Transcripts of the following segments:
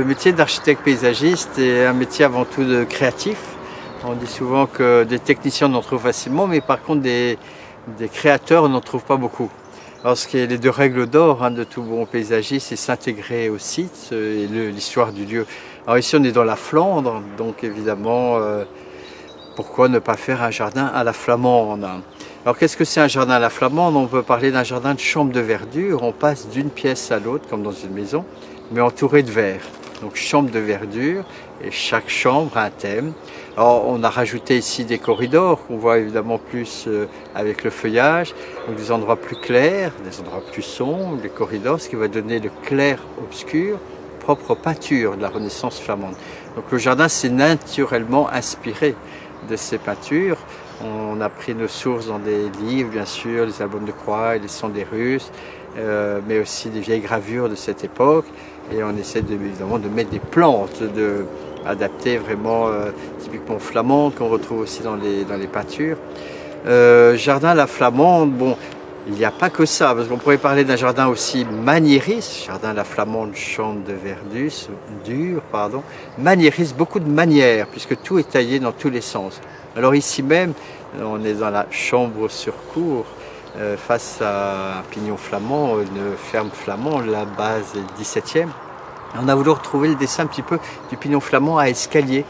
Le métier d'architecte paysagiste est un métier avant tout de créatif. On dit souvent que des techniciens on en trouve facilement, mais par contre des créateurs on n'en trouve pas beaucoup. Alors ce qui est les deux règles d'or de tout bon paysagiste, c'est s'intégrer au site et l'histoire du lieu. Alors ici on est dans la Flandre, donc évidemment pourquoi ne pas faire un jardin à la flamande? Alors qu'est-ce que c'est un jardin à la flamande? On peut parler d'un jardin de chambre de verdure. On passe d'une pièce à l'autre comme dans une maison, mais entouré de verre. Donc chambre de verdure, et chaque chambre a un thème. Alors on a rajouté ici des corridors qu'on voit évidemment plus avec le feuillage, donc des endroits plus clairs, des endroits plus sombres, les corridors, ce qui va donner le clair-obscur, propre aux peintures de la Renaissance flamande. Donc le jardin s'est naturellement inspiré de ces peintures. On a pris nos sources dans des livres, bien sûr, les albums de croix et les sons des Russes, mais aussi des vieilles gravures de cette époque. Et on essaie évidemment de mettre des plantes, adaptées vraiment typiquement flamandes, qu'on retrouve aussi dans les peintures. Jardin à la flamande, bon, il n'y a pas que ça, parce qu'on pourrait parler d'un jardin aussi maniériste, jardin à la flamande, chambre de verdure, maniériste, beaucoup de manières, puisque tout est taillé dans tous les sens. Alors ici même, on est dans la chambre sur cour, face à un pignon flamand, une ferme flamande, la base est 17e. On a voulu retrouver le dessin un petit peu du pignon flamand à escalier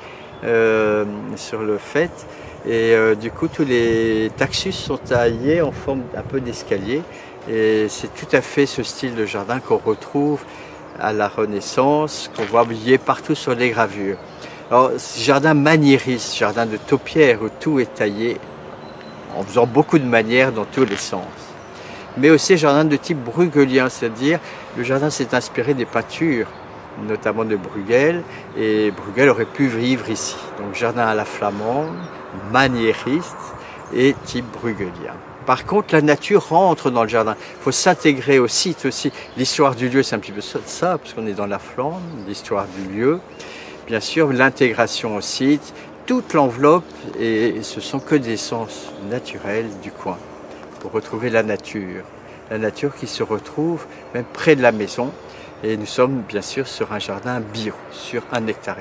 sur le faîte. Et du coup, tous les taxus sont taillés en forme un peu d'escalier. Et c'est tout à fait ce style de jardin qu'on retrouve à la Renaissance, qu'on voit briller partout sur les gravures. Alors, jardin maniériste, jardin de taupière où tout est taillé en faisant beaucoup de manières dans tous les sens. Mais aussi jardin de type bruegelien, c'est-à-dire le jardin s'est inspiré des peintures, notamment de Bruegel, et Bruegel aurait pu vivre ici. Donc jardin à la flamande, maniériste et type bruegelien. Par contre, la nature rentre dans le jardin. Il faut s'intégrer au site aussi. L'histoire du lieu, c'est un petit peu ça, parce qu'on est dans la Flandre, l'histoire du lieu. Bien sûr, l'intégration au site, toute l'enveloppe, et ce sont que des sens naturels du coin, pour retrouver la nature qui se retrouve même près de la maison. Et nous sommes bien sûr sur un jardin bio, sur 1,5 hectare.